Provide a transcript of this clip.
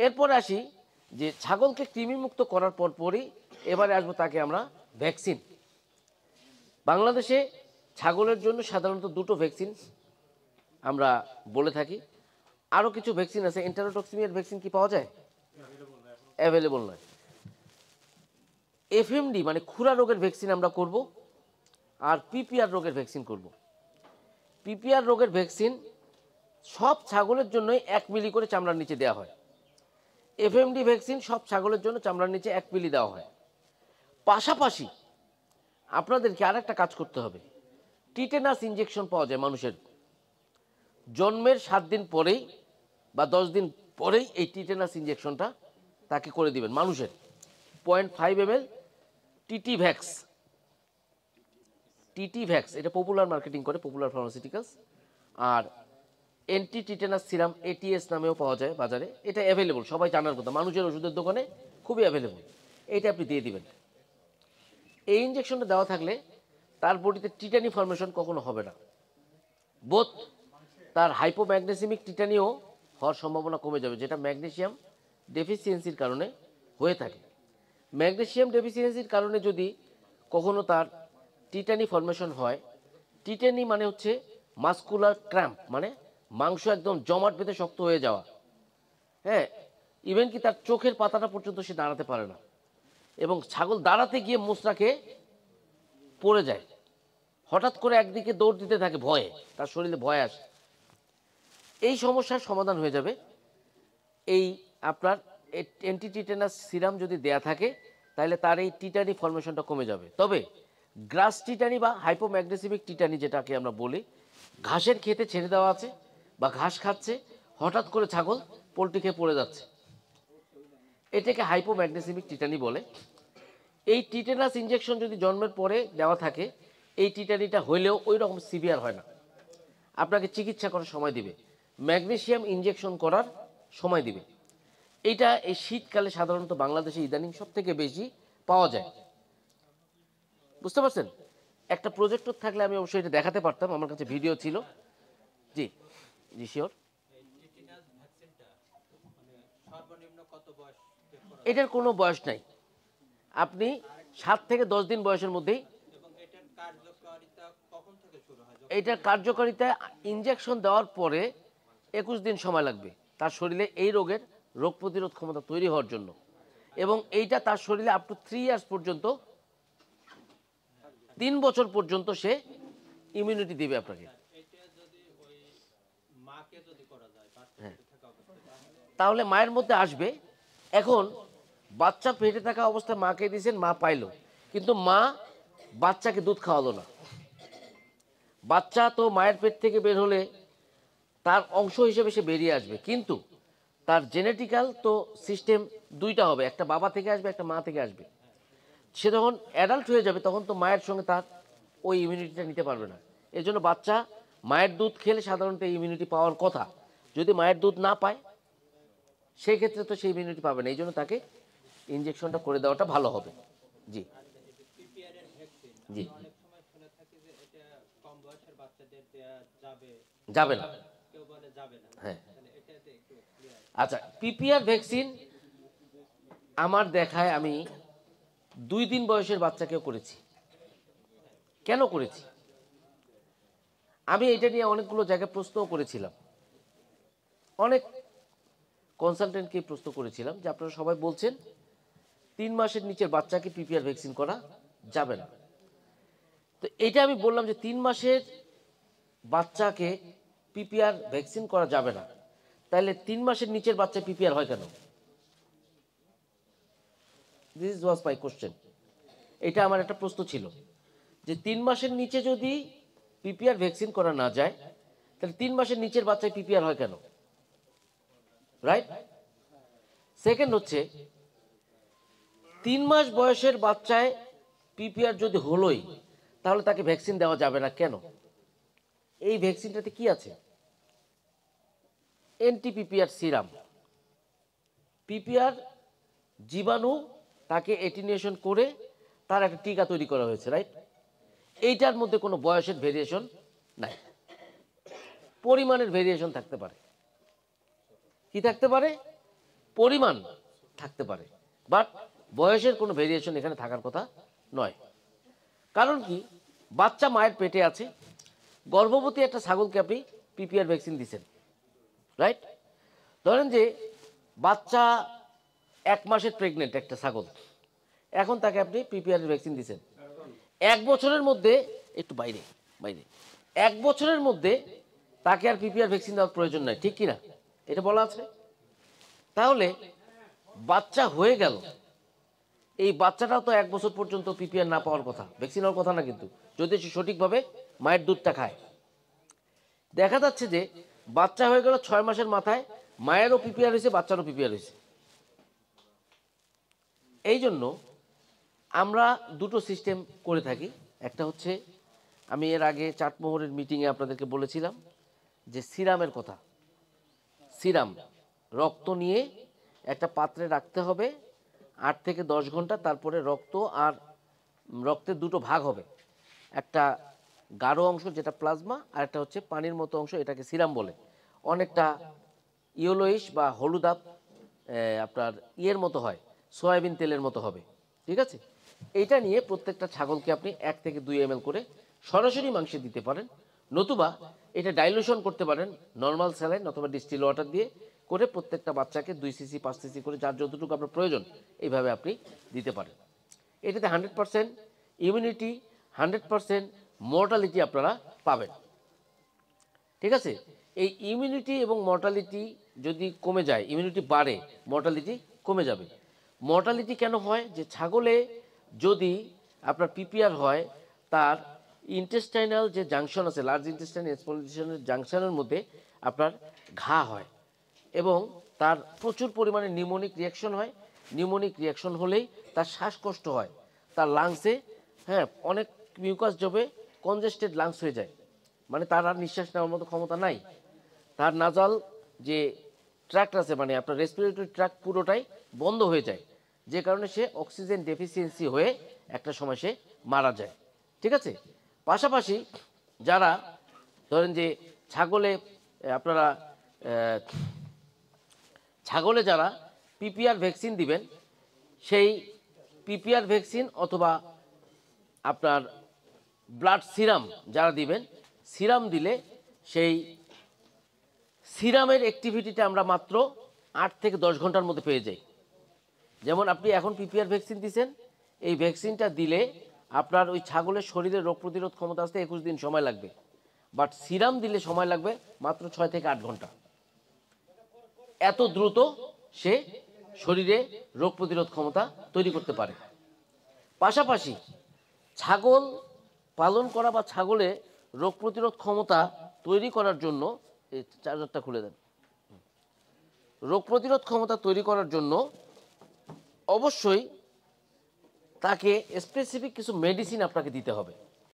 এরপরে আসি যে ছাগলকে কৃমিমুক্ত করার পরই এবারে আসবো তাকে আমরা ভ্যাকসিন। বাংলাদেশে ছাগলের জন্য সাধারণত দুটো ভ্যাকসিন আমরা বলে থাকি। আরও কিছু ভ্যাকসিন আছে। এন্টারোটক্সিমিয়ার ভ্যাকসিন কি পাওয়া যায়? অ্যাভেলেবল নয়। এফএমডি মানে খুরা রোগের ভ্যাকসিন আমরা করব, আর পিপিআর রোগের ভ্যাকসিন করব। পিপিআর রোগের ভ্যাকসিন সব ছাগলের জন্যই 1 মিলি করে চামড়ার নিচে দেওয়া হয়। এফএমডি ভ্যাকসিন সব ছাগলের জন্য চামড়ার নিচে 1 মিলি দেওয়া হয়। পাশাপাশি আপনাদেরকে আর একটা কাজ করতে হবে। টিটেনাস ইঞ্জেকশন পাওয়া যায় মানুষের জন্মের 7 দিন পরেই বা 10 দিন পরেই এই টিটেনাস ইঞ্জেকশনটা তাকে করে দিবেন মানুষের 0.5 ml TT Vax. TT Vax এটা পপুলার মার্কেটিং করে পপুলার ফার্মাসিউটিক্যালস। আর অ্যান্টি টিটেনাস সিরাম এটিএস নামেও পাওয়া যায় বাজারে। এটা অ্যাভেলেবল, সবাই জানার কথা, মানুষের ওষুধের দোকানে খুবই অ্যাভেলেবল। এইটা আপনি দিয়ে দিবেন। এই ইঞ্জেকশনটা দেওয়া থাকলে তার বডিতে টিটানি ফর্মেশন কখনো হবে না। বোধ তার হাইপোম্যাগনেসিমিক টিটানিও হওয়ার সম্ভাবনা কমে যাবে, যেটা ম্যাগনেসিয়াম ডেফিসিয়েন্সির কারণে হয়ে থাকে। ম্যাগনেসিয়াম ডেফিসিয়েন্সির কারণে যদি কখনো তার টিটানি ফর্মেশন হয়, টিটানি মানে হচ্ছে মাসকুলার ক্র্যাম্প, মানে মাংস একদম জমাট বেঁধে শক্ত হয়ে যাওয়া। হ্যাঁ, ইভেন কি তার চোখের পাতাটা পর্যন্ত সে দাঁড়াতে পারে না, এবং ছাগল দাঁড়াতে গিয়ে মোচড়াকে পড়ে যায়, হঠাৎ করে একদিকে দৌড় দিতে থাকে ভয়ে, তার শরীরে ভয় আসে। এই সমস্যার সমাধান হয়ে যাবে এই আপনার অ্যান্টি টিটেনাস সিরাম যদি দেয়া থাকে, তাহলে তার এই টিটানি ফর্মেশনটা কমে যাবে। তবে গ্রাস টিটানি বা হাইপোম্যাগনেসিমিক টিটানি যেটাকে আমরা বলি, ঘাসের খেতে ছেড়ে দেওয়া আছে বা ঘাস খাচ্ছে, হঠাৎ করে ছাগল পোলট্রি খেয়ে পড়ে যাচ্ছে, এটাকে হাইপোম্যাগনেসিমিক টিটানি বলে। এই টিটেনাস ইঞ্জেকশন যদি জন্মের পরে দেওয়া থাকে, এই টিটানিটা হইলেও ওই রকম সিভিয়ার হয় না, আপনাকে চিকিৎসা করার সময় দিবে, ম্যাগনেসিয়াম ইঞ্জেকশন করার সময় দিবে। এইটা এই শীতকালে সাধারণত বাংলাদেশে ইদানিং সব থেকে বেশি পাওয়া যায়। বুঝতে পারছেন? একটা প্রজেক্টর থাকলে আমি অবশ্যই এটা দেখাতে পারতাম, আমার কাছে ভিডিও ছিল। জি জি শিওর। এটার কোনো বয়স নাই, আপনি 7 থেকে 10 দিন বয়সের মধ্যেই। এটার কার্যকারিতা ইনজেকশন দেওয়ার পরে 21 দিন সময় লাগবে তার শরীরে এই রোগের রোগ প্রতিরোধ ক্ষমতা তৈরি হওয়ার জন্য, এবং এইটা তার শরীরে আপ টু 3 ইয়ার্স পর্যন্ত, 3 বছর পর্যন্ত সে ইমিউনিটি দিবে আপনাকে। হ্যাঁ, তাহলে মায়ের মধ্যে আসবে। এখন বাচ্চা পেটে থাকা অবস্থায় মাকে দিয়েছেন, মা পাইলো, কিন্তু মা বাচ্চাকে দুধ খাওয়ালো না। বাচ্চা তো মায়ের পেট থেকে বের হলে তার অংশ হিসেবে সে বেরিয়ে আসবে, কিন্তু তার জেনেটিক্যাল তো সিস্টেম দুইটা হবে, একটা বাবা থেকে আসবে, একটা মা থেকে আসবে। সে যখন অ্যাডাল্ট হয়ে যাবে তখন তো মায়ের সঙ্গে তার ওই ইমিউনিটিটা নিতে পারবে না। এই জন্য বাচ্চা মায়ের দুধ খেলে সাধারণত ইমিউনিটি পাওয়ার কথা, যদি মায়ের দুধ না পায় সেই ক্ষেত্রে তো সেই ইমিউনিটি পাবে না। এই জন্য তাকে ইনজেকশনটা করে দেওয়াটা ভালো হবে। জি জি, যাবে না। হ্যাঁ, আচ্ছা, পিপিআর ভ্যাকসিন আমার দেখায় আমি 2 দিন বয়সের বাচ্চাকেও করেছি। কেন করেছি? আমি এটা নিয়ে অনেকগুলো জায়গায় প্রশ্নও করেছিলাম, অনেক কনসালটেন্টকে প্রশ্ন করেছিলাম যে আপনারা সবাই বলছেন 3 মাসের নিচের বাচ্চাকে পিপিআর ভ্যাকসিন করা যাবে না। তো এটা আমি বললাম যে 3 মাসের বাচ্চাকে পিপিআর ভ্যাকসিন করা যাবে না, তাহলে 3 মাসের নিচের বাচ্চা পিপিআর হয় কেন? This was my question. এটা আমার একটা প্রশ্ন ছিল যে 3 মাসের নিচে যদি পিপিআর ভ্যাকসিন করা না যায়, তাহলে 3 মাসের নিচের বাচ্চায় পিপিআর হয় কেন? রাইট। সেকেন্ড হচ্ছে 3 মাস বয়সের বাচ্চায় পিপিআর যদি হলোই, তাহলে তাকে ভ্যাকসিন দেওয়া যাবে না কেন? এই ভ্যাকসিনটাতে কি আছে? Anti PPR serum. পিপিআর জীবাণু তাকে এটিনিউশন করে তার একটা টিকা তৈরি করা হয়েছে, রাইট? এইটার মধ্যে কোনো বয়সের ভেরিয়েশন নাই, পরিমাণের ভেরিয়েশন থাকতে পারে। কি থাকতে পারে? পরিমাণ থাকতে পারে, বাট বয়সের কোনো ভেরিয়েশন এখানে থাকার কথা নয়। কারণ কি, বাচ্চা মায়ের পেটে আছে, গর্ভবতী একটা ছাগলকে আপনি পিপিআর ভ্যাকসিন দিচ্ছেন, রাইট? ধরেন যে বাচ্চা 1 মাসের প্রেগনেন্ট একটা ছাগল, এখন তাকে আপনি পিপিআর ভ্যাকসিন দিচ্ছেন। 1 বছরের মধ্যে, একটু বাইরে বাইরে 1 বছরের মধ্যে তাকে আর পিপিআর ভ্যাকসিন দেওয়ার প্রয়োজন নাই, ঠিক কিনা? এটা বলা আছে। তাহলে বাচ্চা হয়ে গেল, এই বাচ্চাটাও তো 1 বছর পর্যন্ত পিপিআর না পাওয়ার কথা, ভ্যাকসিন হওয়ার কথা না, কিন্তু যদি সে সঠিকভাবে মায়ের দুধটা খায়। দেখা যাচ্ছে যে বাচ্চা হয়ে গেল 6 মাসের মাথায়, মায়েরও পিপিআর হয়েছে, বাচ্চারও পিপিআর হয়েছে। এই জন্য আমরা দুটো সিস্টেম করে থাকি। একটা হচ্ছে, আমি এর আগে চাটমোহরের মিটিংয়ে আপনাদেরকে বলেছিলাম যে সিরামের কথা। সিরাম রক্ত নিয়ে একটা পাত্রে রাখতে হবে 8 থেকে 10 ঘন্টা, তারপরে রক্ত আর রক্তের দুটো ভাগ হবে, একটা গাঢ় অংশ যেটা প্লাজমা, আর একটা হচ্ছে পানির মতো অংশ, এটাকে সিরাম বলে। অনেকটা ইয়েলোইশ বা হলুদাব আপনার ইয়ের মতো হয়, সয়াবিন তেলের মতো হবে, ঠিক আছে? এইটা নিয়ে প্রত্যেকটা ছাগলকে আপনি 1 থেকে 2 ml করে সরাসরি মাংসে দিতে পারেন, নতুবা এটা ডাইলুশন করতে পারেন নর্মাল স্যালাইন অথবা ডিস্টিল ওয়াটার দিয়ে করে প্রত্যেকটা বাচ্চাকে 2 সিসি 5 সিসি করে যার যতটুকু আপনার প্রয়োজন এইভাবে আপনি দিতে পারেন। এটাতে 100% ইমিউনিটি, 100% মর্টালিটি আপনারা পাবেন, ঠিক আছে? এই ইমিউনিটি এবং মর্টালিটি যদি কমে যায়, ইমিউনিটি বাড়ে, মর্টালিটি কমে যাবে। মর্টালিটি কেন হয়? যে ছাগলে যদি আপনার পিপিআর হয়, তার ইন্টেস্টাইনাল যে জাংশন আছে, লার্জ ইন্টেস্টাইন স্মল ইন্টেস্টাইনের জাংশনের মধ্যে আপনার ঘা হয় এবং তার প্রচুর পরিমাণে নিউমোনিক রিয়াকশন হয়। নিউমোনিক রিয়াকশন হলেই তার শ্বাসকষ্ট হয়, তার লাংসে অনেক মিউকাস জমে কনজেস্টেড লাংস হয়ে যায়, মানে তার আর নিঃশ্বাস নেওয়ার মতো ক্ষমতা নাই। তার নাজাল যে ট্র্যাক্ট আছে, মানে আপনার রেসপিরেটরি ট্র্যাক্ট পুরোটাই বন্ধ হয়ে যায়, যে কারণে সে অক্সিজেন ডেফিসিয়েন্সি হয়ে একটা সময় সে মারা যায়, ঠিক আছে? পাশাপাশি যারা ধরেন যে আপনারা ছাগলে যারা পিপিআর ভ্যাকসিন দিবেন, সেই পিপিআর ভ্যাকসিন অথবা আপনার ব্লাড সিরাম যারা দিবেন, সিরাম দিলে সেই সিরামের অ্যাক্টিভিটিটা আমরা মাত্র 8 থেকে 10 ঘন্টার মধ্যে পেয়ে যাই। যেমন আপনি এখন পিপিআর ভ্যাকসিন দিচ্ছেন, এই ভ্যাকসিনটা দিলে আপনার ওই ছাগলের শরীরে রোগ প্রতিরোধ ক্ষমতা আসতে 21 দিন সময় লাগবে, বাট সিরাম দিলে সময় লাগবে মাত্র 6 থেকে 8 ঘন্টা। এত দ্রুত সে শরীরে রোগ প্রতিরোধ ক্ষমতা তৈরি করতে পারে। পাশাপাশি ছাগল পালন করা বা ছাগলে রোগ প্রতিরোধ ক্ষমতা তৈরি করার জন্য, এই চার্জারটা খুলে দেন, রোগ প্রতিরোধ ক্ষমতা তৈরি করার জন্য অবশ্যই তাকে স্পেসিফিক কিছু মেডিসিন আপনাকে দিতে হবে।